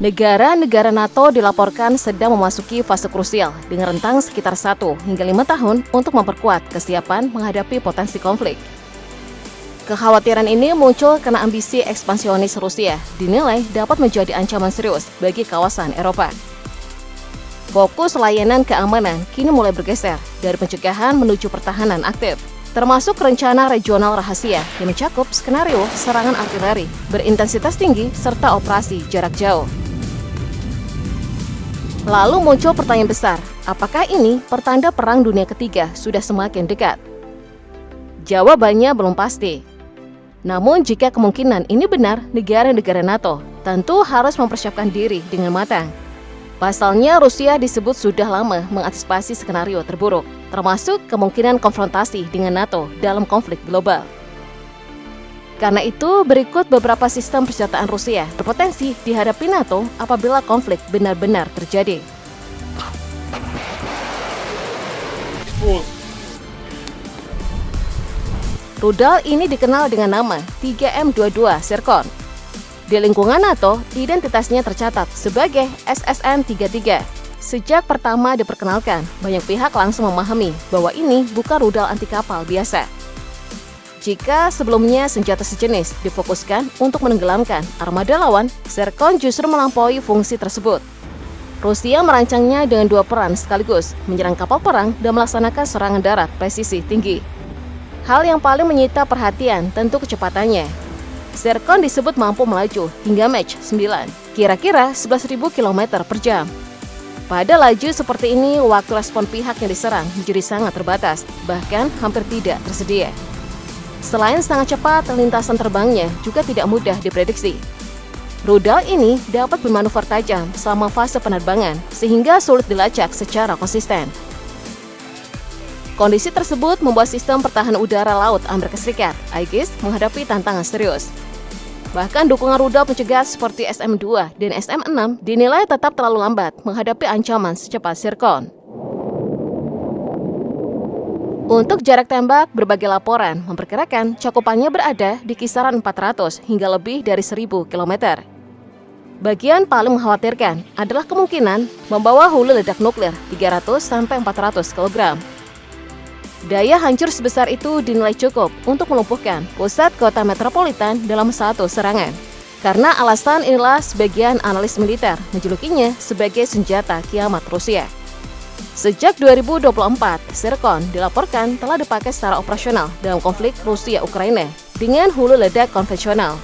Negara-negara NATO dilaporkan sedang memasuki fase krusial dengan rentang sekitar 1 hingga 5 tahun untuk memperkuat kesiapan menghadapi potensi konflik. Kekhawatiran ini muncul karena ambisi ekspansionis Rusia dinilai dapat menjadi ancaman serius bagi kawasan Eropa. Fokus layanan keamanan kini mulai bergeser dari pencegahan menuju pertahanan aktif, termasuk rencana regional rahasia yang mencakup skenario serangan artileri berintensitas tinggi serta operasi jarak jauh. Lalu muncul pertanyaan besar, apakah ini pertanda Perang Dunia Ketiga sudah semakin dekat? Jawabannya belum pasti. Namun jika kemungkinan ini benar, negara-negara NATO tentu harus mempersiapkan diri dengan matang. Pasalnya Rusia disebut sudah lama mengantisipasi skenario terburuk, termasuk kemungkinan konfrontasi dengan NATO dalam konflik global. Karena itu, berikut beberapa sistem persenjataan Rusia berpotensi dihadapi NATO apabila konflik benar-benar terjadi. Rudal ini dikenal dengan nama 3M22 Zircon. Di lingkungan NATO, identitasnya tercatat sebagai SSN-33. Sejak pertama diperkenalkan, banyak pihak langsung memahami bahwa ini bukan rudal anti kapal biasa. Jika sebelumnya senjata sejenis difokuskan untuk menenggelamkan armada lawan, Zircon justru melampaui fungsi tersebut. Rusia merancangnya dengan dua peran sekaligus, menyerang kapal perang dan melaksanakan serangan darat presisi tinggi. Hal yang paling menyita perhatian tentu kecepatannya. Zircon disebut mampu melaju hingga Mach 9, kira-kira 11.000 km per jam. Pada laju seperti ini, waktu respon pihak yang diserang menjadi sangat terbatas, bahkan hampir tidak tersedia. Selain sangat cepat, lintasan terbangnya juga tidak mudah diprediksi. Rudal ini dapat bermanuver tajam selama fase penerbangan, sehingga sulit dilacak secara konsisten. Kondisi tersebut membuat sistem pertahanan udara laut Amerika Serikat, Aegis, menghadapi tantangan serius. Bahkan dukungan rudal pencegat seperti SM-2 dan SM-6 dinilai tetap terlalu lambat menghadapi ancaman secepat Zircon. Untuk jarak tembak, berbagai laporan memperkirakan cakupannya berada di kisaran 400 hingga lebih dari 1.000 km. Bagian paling mengkhawatirkan adalah kemungkinan membawa hulu ledak nuklir 300-400 kg. Daya hancur sebesar itu dinilai cukup untuk melumpuhkan pusat kota metropolitan dalam satu serangan. Karena alasan inilah sebagian analis militer menjulukinya sebagai senjata kiamat Rusia. Sejak 2024, Zircon dilaporkan telah dipakai secara operasional dalam konflik Rusia-Ukraina dengan hulu ledak konvensional.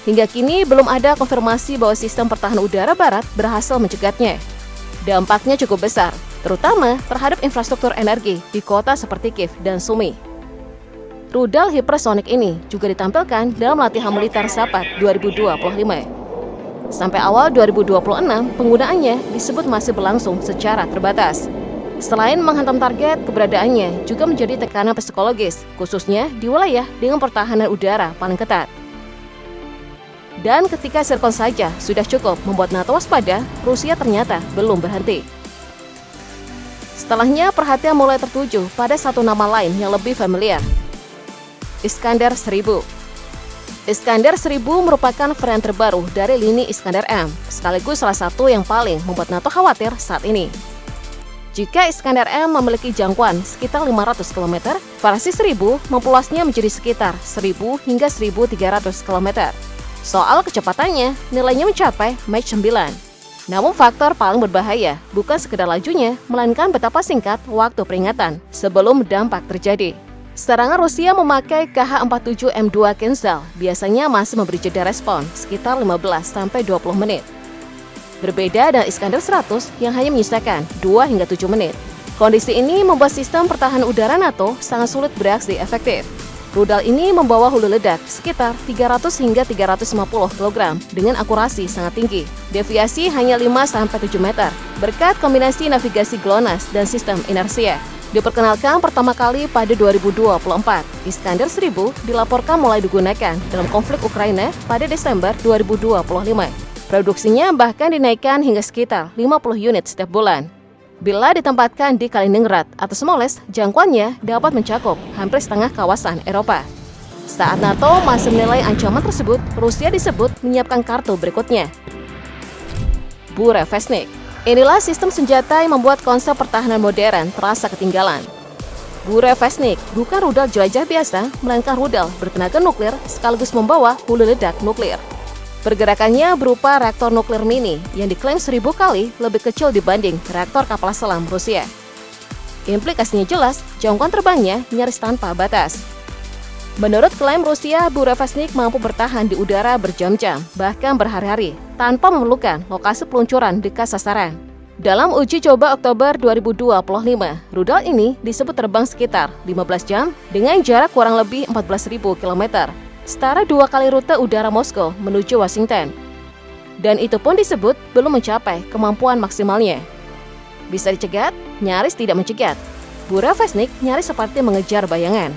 Hingga kini belum ada konfirmasi bahwa sistem pertahanan udara barat berhasil mencegatnya. Dampaknya cukup besar, terutama terhadap infrastruktur energi di kota seperti Kiev dan Sumy. Rudal hipersonik ini juga ditampilkan dalam latihan militer Zapad 2025. Sampai awal 2026, penggunaannya disebut masih berlangsung secara terbatas. Selain menghantam target, keberadaannya juga menjadi tekanan psikologis, khususnya di wilayah dengan pertahanan udara paling ketat. Dan ketika Zircon saja sudah cukup membuat NATO waspada, Rusia ternyata belum berhenti. Setelahnya, perhatian mulai tertuju pada satu nama lain yang lebih familiar, Iskander 1000. Iskander 1000 merupakan varian terbaru dari lini Iskander M, sekaligus salah satu yang paling membuat NATO khawatir saat ini. Jika Iskander M memiliki jangkauan sekitar 500 km, versi 1000 memperluasnya menjadi sekitar 1.000 hingga 1.300 km. Soal kecepatannya, nilainya mencapai Mach 9. Namun faktor paling berbahaya bukan sekedar lajunya, melainkan betapa singkat waktu peringatan sebelum dampak terjadi. Serangan Rusia memakai KH-47M2 Kinzhal biasanya masih memberi jeda respon sekitar 15-20 menit. Berbeda dengan Iskander 100 yang hanya menyisakan 2 hingga 7 menit. Kondisi ini membuat sistem pertahanan udara NATO sangat sulit bereaksi efektif. Rudal ini membawa hulu ledak sekitar 300 hingga 350 kg dengan akurasi sangat tinggi. Deviasi hanya 5-7 meter berkat kombinasi navigasi GLONASS dan sistem inersia. Diperkenalkan pertama kali pada 2024, Iskander 1000 dilaporkan mulai digunakan dalam konflik Ukraina pada Desember 2025. Produksinya bahkan dinaikkan hingga sekitar 50 unit setiap bulan. Bila ditempatkan di Kaliningrad atau Smolensk, jangkauannya dapat mencakup hampir setengah kawasan Eropa. Saat NATO masih menilai ancaman tersebut, Rusia disebut menyiapkan kartu berikutnya. Burevestnik. Inilah sistem senjata yang membuat konsep pertahanan modern terasa ketinggalan. Burevestnik bukan rudal jelajah biasa, melainkan rudal bertenaga nuklir sekaligus membawa hulu ledak nuklir. Pergerakannya berupa reaktor nuklir mini yang diklaim 1000 kali lebih kecil dibanding reaktor kapal selam Rusia. Implikasinya jelas, jangkauan terbangnya nyaris tanpa batas. Menurut klaim Rusia, Burevestnik mampu bertahan di udara berjam-jam, bahkan berhari-hari, tanpa memerlukan lokasi peluncuran dekat sasaran. Dalam uji coba Oktober 2025, rudal ini disebut terbang sekitar 15 jam dengan jarak kurang lebih 14.000 km, setara 2 kali rute udara Moskow menuju Washington. Dan itu pun disebut belum mencapai kemampuan maksimalnya. Bisa dicegat? Nyaris tidak mencegat. Burevestnik nyaris seperti mengejar bayangan.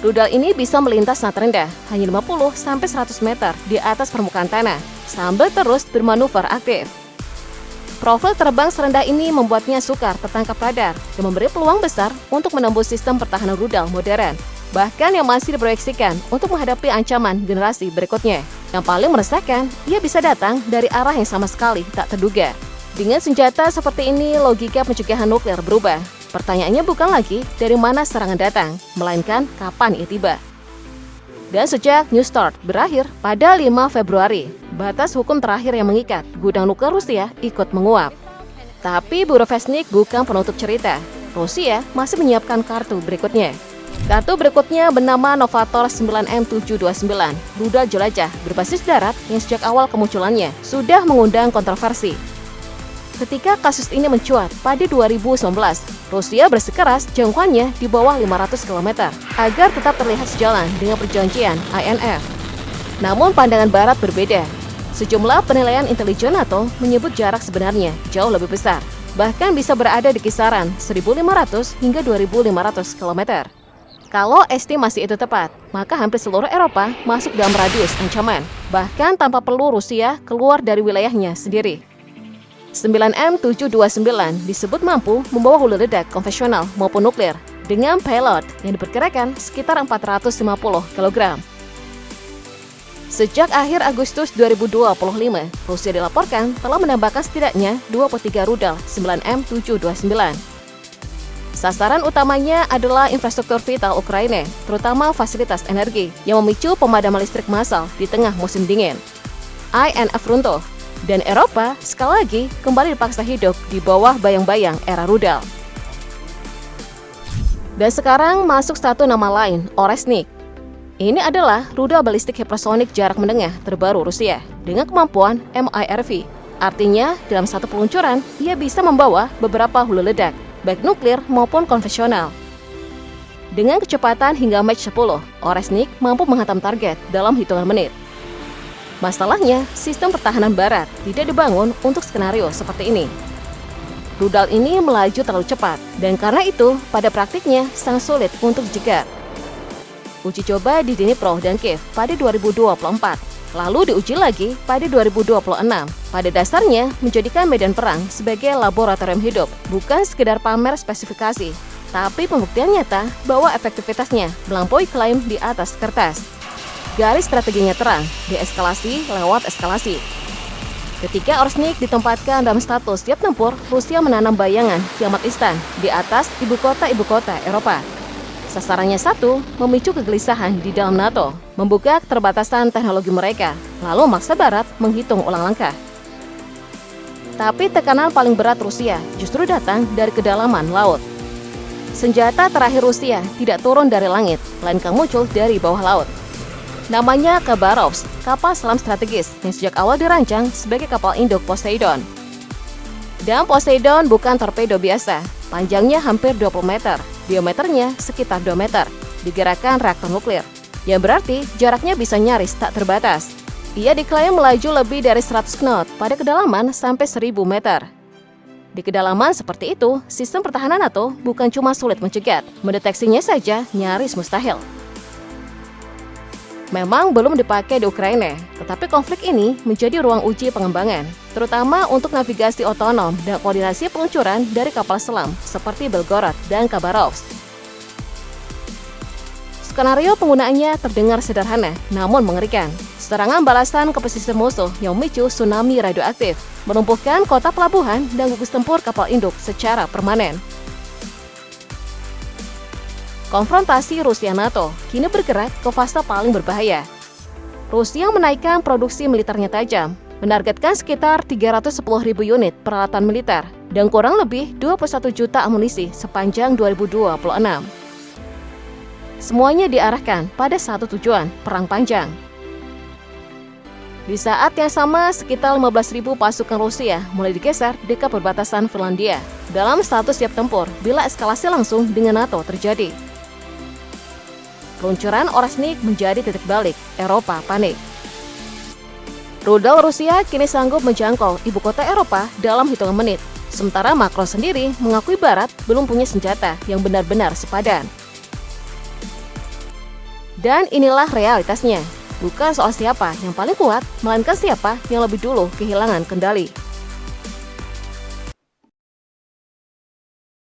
Rudal ini bisa melintas sangat rendah, hanya 50-100 meter di atas permukaan tanah, sambil terus bermanuver aktif. Profil terbang serendah ini membuatnya sukar tertangkap radar dan memberi peluang besar untuk menembus sistem pertahanan rudal modern, bahkan yang masih diproyeksikan untuk menghadapi ancaman generasi berikutnya. Yang paling meresahkan, ia bisa datang dari arah yang sama sekali tak terduga. Dengan senjata seperti ini, logika pencegahan nuklir berubah. Pertanyaannya bukan lagi dari mana serangan datang, melainkan kapan ia tiba. Dan sejak New START berakhir pada 5 Februari, batas hukum terakhir yang mengikat gudang nuklir Rusia ikut menguap. Tapi Burevestnik bukan penutup cerita. Rusia masih menyiapkan kartu berikutnya. Kartu berikutnya bernama Novator 9M729, rudal jelajah berbasis darat yang sejak awal kemunculannya sudah mengundang kontroversi. Ketika kasus ini mencuat pada 2019, Rusia bersikeras jangkauannya di bawah 500 km agar tetap terlihat sejalan dengan perjanjian INF. Namun pandangan Barat berbeda. Sejumlah penilaian intelijen NATO menyebut jarak sebenarnya jauh lebih besar, bahkan bisa berada di kisaran 1.500 hingga 2.500 km. Kalau estimasi itu tepat, maka hampir seluruh Eropa masuk dalam radius ancaman, bahkan tanpa perlu Rusia keluar dari wilayahnya sendiri. 9M729 disebut mampu membawa hulu ledak konvensional maupun nuklir dengan payload yang diperkirakan sekitar 450 kg. Sejak akhir Agustus 2025, Rusia dilaporkan telah menambahkan setidaknya 23 rudal 9M729. Sasaran utamanya adalah infrastruktur vital Ukraina, terutama fasilitas energi yang memicu pemadaman listrik massal di tengah musim dingin. INF runtuh, dan Eropa sekali lagi kembali dipaksa hidup di bawah bayang-bayang era rudal. Dan sekarang masuk satu nama lain, Oreshnik. Ini adalah rudal balistik hipersonik jarak menengah terbaru Rusia dengan kemampuan MIRV. Artinya, dalam satu peluncuran, ia bisa membawa beberapa hulu ledak, baik nuklir maupun konvensional. Dengan kecepatan hingga Mach 10, Oreshnik mampu menghantam target dalam hitungan menit. Masalahnya, sistem pertahanan Barat tidak dibangun untuk skenario seperti ini. Rudal ini melaju terlalu cepat, dan karena itu, pada praktiknya sangat sulit untuk dicegat. Uji coba di Dnipro dan Kiev pada 2024, lalu diuji lagi pada 2026. Pada dasarnya, menjadikan medan perang sebagai laboratorium hidup, bukan sekedar pamer spesifikasi, tapi pembuktian nyata bahwa efektivitasnya melampaui klaim di atas kertas. Garis strateginya terang, deeskalasi lewat eskalasi. Ketika Oreshnik ditempatkan dalam status siap tempur, Rusia menanam bayangan kiamat instan di atas ibu kota Eropa. Sasarannya satu, memicu kegelisahan di dalam NATO, membuka keterbatasan teknologi mereka, lalu memaksa Barat menghitung ulang langkah. Tapi tekanan paling berat Rusia justru datang dari kedalaman laut. Senjata terakhir Rusia tidak turun dari langit, melainkan muncul dari bawah laut. Namanya Khabarovsk, kapal selam strategis yang sejak awal dirancang sebagai kapal induk Poseidon. Dan Poseidon bukan torpedo biasa, panjangnya hampir 20 meter, diameternya sekitar 2 meter, digerakkan reaktor nuklir, yang berarti jaraknya bisa nyaris tak terbatas. Ia diklaim melaju lebih dari 100 knot pada kedalaman sampai 1000 meter. Di kedalaman seperti itu, sistem pertahanan NATO bukan cuma sulit mencegat, mendeteksinya saja nyaris mustahil. Memang belum dipakai di Ukraina, tetapi konflik ini menjadi ruang uji pengembangan, terutama untuk navigasi otonom dan koordinasi peluncuran dari kapal selam seperti Belgorod dan Khabarovsk. Skenario penggunaannya terdengar sederhana, namun mengerikan. Serangan balasan ke pesisir musuh yang memicu tsunami radioaktif, melumpuhkan kota pelabuhan dan gugus tempur kapal induk secara permanen. Konfrontasi Rusia-NATO kini bergerak ke fase paling berbahaya. Rusia menaikkan produksi militernya tajam, menargetkan sekitar 310.000 unit peralatan militer dan kurang lebih 21 juta amunisi sepanjang 2026. Semuanya diarahkan pada satu tujuan, perang panjang. Di saat yang sama, sekitar 15.000 pasukan Rusia mulai digeser dekat perbatasan Finlandia dalam status siap tempur bila eskalasi langsung dengan NATO terjadi. Peluncuran Oreshnik menjadi titik balik, Eropa panik. Rudal Rusia kini sanggup menjangkau ibu kota Eropa dalam hitungan menit, sementara Macron sendiri mengakui Barat belum punya senjata yang benar-benar sepadan. Dan inilah realitasnya, bukan soal siapa yang paling kuat, melainkan siapa yang lebih dulu kehilangan kendali.